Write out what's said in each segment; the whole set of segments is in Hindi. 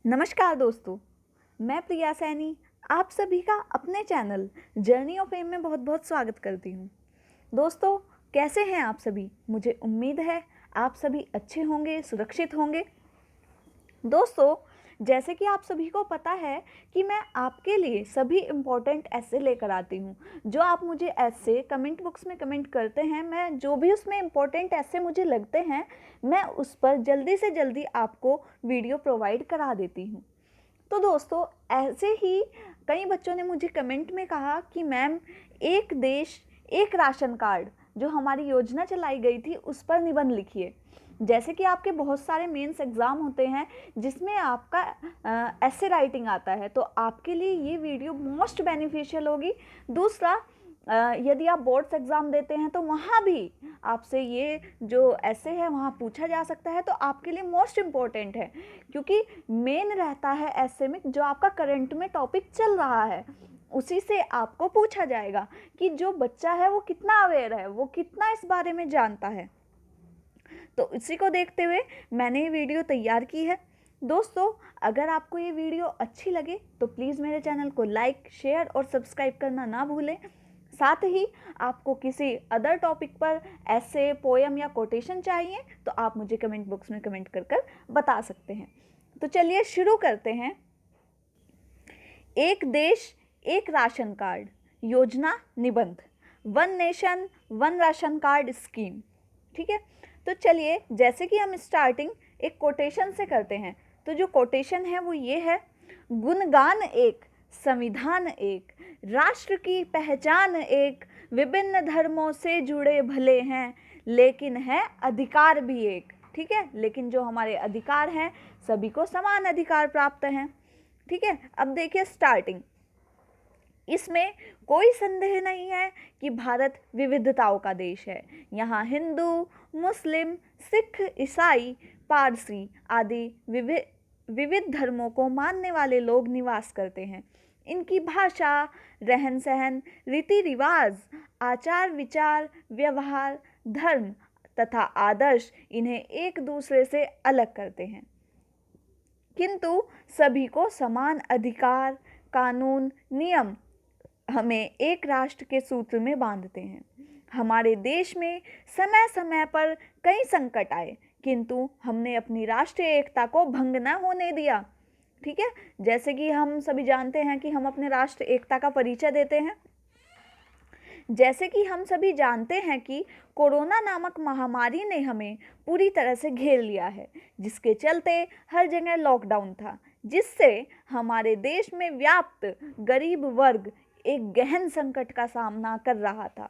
नमस्कार दोस्तों, मैं प्रिया सैनी आप सभी का अपने चैनल जर्नी ऑफ एम में बहुत बहुत स्वागत करती हूँ। दोस्तों, कैसे हैं आप सभी? मुझे उम्मीद है आप सभी अच्छे होंगे, सुरक्षित होंगे। दोस्तों, जैसे कि आप सभी को पता है कि मैं आपके लिए सभी इम्पोर्टेंट ऐसे लेकर आती हूँ। जो आप मुझे ऐसे कमेंट बॉक्स में कमेंट करते हैं, मैं जो भी उसमें इम्पोर्टेंट ऐसे मुझे लगते हैं, मैं उस पर जल्दी से जल्दी आपको वीडियो प्रोवाइड करा देती हूँ। तो दोस्तों, ऐसे ही कई बच्चों ने मुझे कमेंट में कहा कि मैम, एक देश एक राशन कार्ड जो हमारी योजना चलाई गई थी उस पर निबंध लिखिए। जैसे कि आपके बहुत सारे मेंस एग्ज़ाम होते हैं जिसमें आपका ऐसे राइटिंग आता है, तो आपके लिए ये वीडियो मोस्ट बेनिफिशियल होगी। दूसरा, यदि आप बोर्ड्स एग्ज़ाम देते हैं तो वहाँ भी आपसे ये जो ऐसे है वहाँ पूछा जा सकता है, तो आपके लिए मोस्ट इम्पॉर्टेंट है, क्योंकि मेन रहता है ऐसे में जो आपका करंट में टॉपिक चल रहा है उसी से आपको पूछा जाएगा कि जो बच्चा है वो कितना अवेयर है, वो कितना इस बारे में जानता है। तो इसी को देखते हुए मैंने ये वीडियो तैयार की है। दोस्तों, अगर आपको ये वीडियो अच्छी लगे तो प्लीज़ मेरे चैनल को लाइक, शेयर और सब्सक्राइब करना ना भूलें। साथ ही आपको किसी अदर टॉपिक पर ऐसे पोयम या कोटेशन चाहिए तो आप मुझे कमेंट बॉक्स में कमेंट कर बता सकते हैं। तो चलिए शुरू करते हैं। एक देश एक राशन कार्ड योजना निबंध, one nation one ration card scheme. ठीक है, तो चलिए जैसे कि हम स्टार्टिंग एक कोटेशन से करते हैं। तो जो कोटेशन है वो ये है, गुणगान एक, संविधान एक, राष्ट्र की पहचान एक, विभिन्न धर्मों से जुड़े भले हैं, लेकिन है अधिकार भी एक। ठीक है, लेकिन जो हमारे अधिकार हैं सभी को समान अधिकार प्राप्त हैं। ठीक है, अब देखिए स्टार्टिंग, इसमें कोई संदेह नहीं है कि भारत विविधताओं का देश है। यहाँ हिंदू, मुस्लिम, सिख, ईसाई, पारसी आदि विविध धर्मों को मानने वाले लोग निवास करते हैं। इनकी भाषा, रहन सहन, रीति रिवाज, आचार विचार, व्यवहार, धर्म तथा आदर्श इन्हें एक दूसरे से अलग करते हैं, किंतु सभी को समान अधिकार, कानून, नियम हमें एक राष्ट्र के सूत्र में बांधते हैं। हमारे देश में समय समय पर कई संकट आए, किंतु हमने अपनी राष्ट्रीय एकता को भंग न होने दिया। ठीक है, जैसे कि हम सभी जानते हैं कि हम अपने राष्ट्र एकता का परिचय देते हैं। जैसे कि हम सभी जानते हैं कि कोरोना नामक महामारी ने हमें पूरी तरह से घेर लिया है, जिसके चलते हर जगह लॉकडाउन था, जिससे हमारे देश में व्याप्त गरीब वर्ग एक गहन संकट का सामना कर रहा था।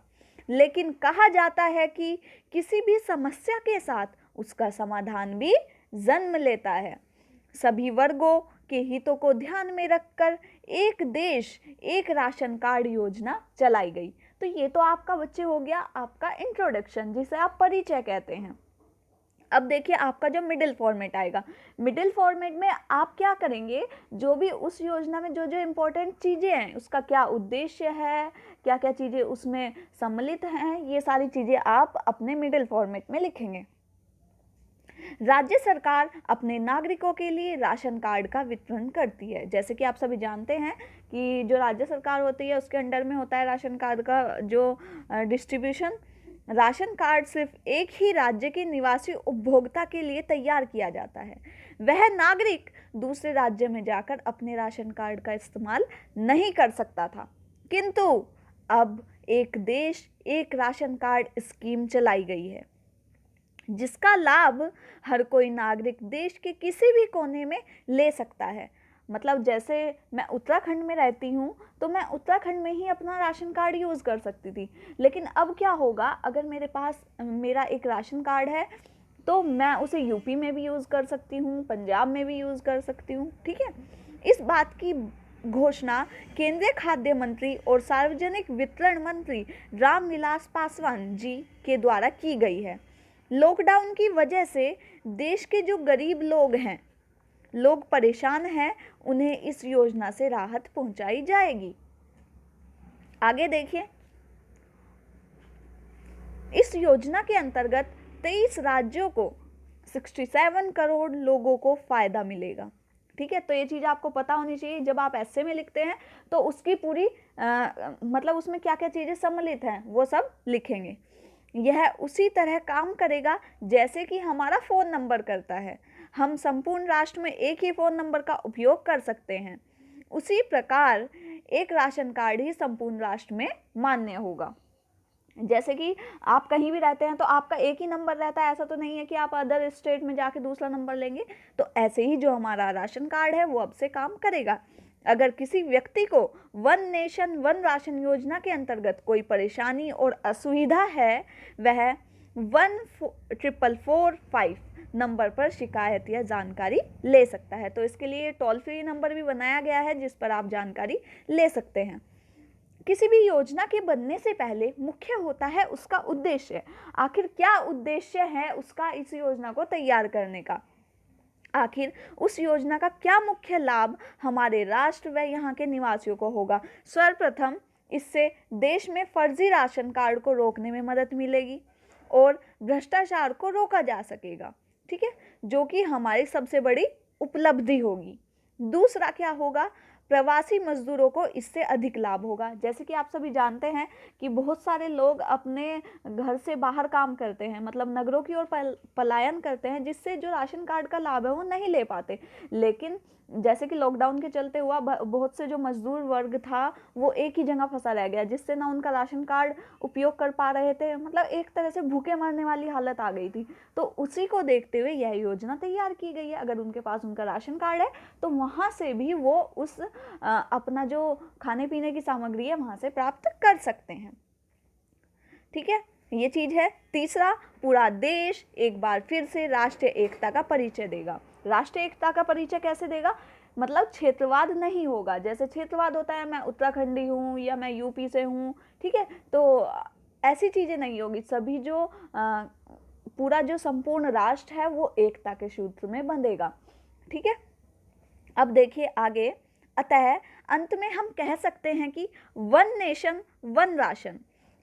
लेकिन कहा जाता है कि किसी भी समस्या के साथ उसका समाधान भी जन्म लेता है। सभी वर्गों के हितों को ध्यान में रखकर एक देश एक राशन कार्ड योजना चलाई गई। तो ये तो आपका बच्चे हो गया आपका इंट्रोडक्शन, जिसे आप परिचय कहते हैं। अब देखिए आपका जो मिडिल फॉर्मेट आएगा, मिडिल फॉर्मेट में आप क्या करेंगे, जो भी उस योजना में जो जो इम्पोर्टेंट चीज़ें हैं, उसका क्या उद्देश्य है, क्या क्या चीज़ें उसमें सम्मिलित हैं, ये सारी चीज़ें आप अपने मिडिल फॉर्मेट में लिखेंगे। राज्य सरकार अपने नागरिकों के लिए राशन कार्ड का वितरण करती है। जैसे कि आप सभी जानते हैं कि जो राज्य सरकार होती है उसके अंडर में होता है राशन कार्ड का जो डिस्ट्रीब्यूशन। राशन कार्ड सिर्फ एक ही राज्य के निवासी उपभोक्ता के लिए तैयार किया जाता है। वह नागरिक दूसरे राज्य में जाकर अपने राशन कार्ड का इस्तेमाल नहीं कर सकता था, किंतु अब एक देश एक राशन कार्ड स्कीम चलाई गई है, जिसका लाभ हर कोई नागरिक देश के किसी भी कोने में ले सकता है। मतलब जैसे मैं उत्तराखंड में रहती हूँ तो मैं उत्तराखंड में ही अपना राशन कार्ड यूज़ कर सकती थी, लेकिन अब क्या होगा, अगर मेरे पास मेरा एक राशन कार्ड है तो मैं उसे यूपी में भी यूज़ कर सकती हूँ, पंजाब में भी यूज़ कर सकती हूँ। ठीक है, इस बात की घोषणा केंद्रीय खाद्य मंत्री और सार्वजनिक वितरण मंत्री रामविलास पासवान जी के द्वारा की गई है। लॉकडाउन की वजह से देश के जो गरीब लोग हैं, लोग परेशान हैं, उन्हें इस योजना से राहत पहुंचाई जाएगी। आगे देखिए, इस योजना के अंतर्गत 23 राज्यों को 67 करोड़ लोगों को फायदा मिलेगा। ठीक है। तो ये चीज़ आपको पता होनी चाहिए। जब आप ऐसे में लिखते हैं तो उसकी पूरी मतलब उसमें क्या क्या चीज़ें सम्मिलित हैं वो सब लिखेंगे। यह उसी तरह काम करेगा जैसे कि हमारा फ़ोन नंबर करता है। हम संपूर्ण राष्ट्र में एक ही फ़ोन नंबर का उपयोग कर सकते हैं। उसी प्रकार एक राशन कार्ड ही संपूर्ण राष्ट्र में मान्य होगा। जैसे कि आप कहीं भी रहते हैं तो आपका एक ही नंबर रहता है, ऐसा तो नहीं है कि आप अदर स्टेट में जाके दूसरा नंबर लेंगे। तो ऐसे ही जो हमारा राशन कार्ड है वो अब से काम करेगा। अगर किसी व्यक्ति को वन नेशन वन राशन योजना के अंतर्गत कोई परेशानी और असुविधा है, वह 14445 नंबर पर शिकायत या जानकारी ले सकता है। तो इसके लिए टोल फ्री नंबर भी बनाया गया है जिस पर आप जानकारी ले सकते हैं। किसी भी योजना के बनने से पहले मुख्य होता है उसका उद्देश्य। आखिर क्या उद्देश्य है उसका इस योजना को तैयार करने का, आखिर उस योजना का क्या मुख्य लाभ हमारे राष्ट्र व यहाँ के निवासियों को होगा। सर्वप्रथम इससे देश में फर्जी राशन कार्ड को रोकने में मदद मिलेगी और भ्रष्टाचार को रोका जा सकेगा, ठीक है, जो कि हमारी सबसे बड़ी उपलब्धि होगी। दूसरा क्या होगा, प्रवासी मजदूरों को इससे अधिक लाभ होगा। जैसे कि आप सभी जानते हैं कि बहुत सारे लोग अपने घर से बाहर काम करते हैं, मतलब नगरों की ओर पलायन करते हैं, जिससे जो राशन कार्ड का लाभ है वो नहीं ले पाते। लेकिन जैसे कि लॉकडाउन के चलते हुआ बहुत से जो मजदूर वर्ग था वो एक ही जगह फंसा रह गया, जिससे ना उनका राशन कार्ड उपयोग कर पा रहे थे, मतलब एक तरह से भूखे मरने वाली हालत आ गई थी। तो उसी को देखते हुए यह योजना तैयार की गई है। अगर उनके पास उनका राशन कार्ड है तो वहाँ से भी वो उस अपना जो खाने पीने की सामग्री है वहाँ से प्राप्त कर सकते हैं, ठीक है, ये चीज़ है। तीसरा, पूरा देश एक बार फिर से राष्ट्रीय एकता का परिचय देगा। राष्ट्रीय एकता का परिचय कैसे देगा, मतलब क्षेत्रवाद नहीं होगा। जैसे क्षेत्रवाद होता है मैं उत्तराखंडी हूँ या मैं यूपी से हूँ, ठीक है, तो ऐसी चीज़ें नहीं होगी। सभी जो पूरा जो संपूर्ण राष्ट्र है वो एकता के सूत्र में बंधेगा, ठीक है। अब देखिए आगे, अतः अंत में हम कह सकते हैं कि वन नेशन वन राशन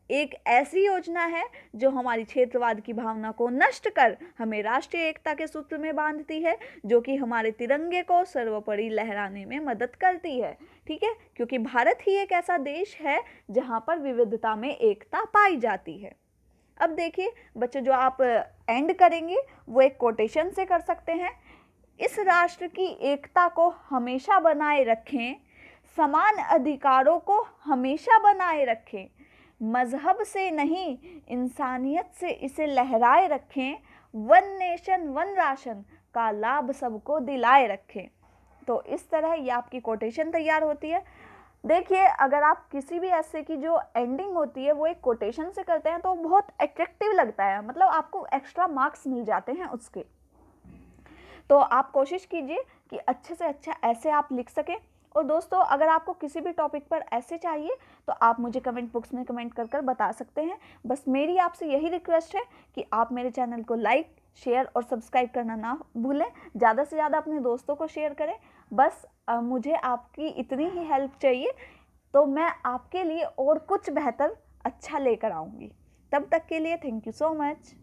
एक ऐसी योजना है जो हमारी क्षेत्रवाद की भावना को नष्ट कर हमें राष्ट्रीय एकता के सूत्र में बांधती है, जो कि हमारे तिरंगे को सर्वोपरि लहराने में मदद करती है, ठीक है, क्योंकि भारत ही एक ऐसा देश है जहां पर विविधता में एकता पाई जाती है। अब देखिए बच्चों, जो आप एंड करेंगे वो एक कोटेशन से कर सकते हैं। इस राष्ट्र की एकता को हमेशा बनाए रखें, समान अधिकारों को हमेशा बनाए रखें, मजहब से नहीं इंसानियत से इसे लहराए रखें, वन नेशन वन राशन का लाभ सबको दिलाए रखें। तो इस तरह ये आपकी कोटेशन तैयार होती है। देखिए, अगर आप किसी भी ऐसे की जो एंडिंग होती है वो एक कोटेशन से करते हैं तो बहुत अट्रैक्टिव लगता है, मतलब आपको एक्स्ट्रा मार्क्स मिल जाते हैं उसके। तो आप कोशिश कीजिए कि अच्छे से अच्छा ऐसे आप लिख सकें। और दोस्तों, अगर आपको किसी भी टॉपिक पर ऐसे चाहिए तो आप मुझे कमेंट बॉक्स में कमेंट कर बता सकते हैं। बस मेरी आपसे यही रिक्वेस्ट है कि आप मेरे चैनल को लाइक, शेयर और सब्सक्राइब करना ना भूलें। ज़्यादा से ज़्यादा अपने दोस्तों को शेयर करें। बस मुझे आपकी इतनी ही हेल्प चाहिए तो मैं आपके लिए और कुछ बेहतर अच्छा लेकर आऊँगी। तब तक के लिए थैंक यू सो मच।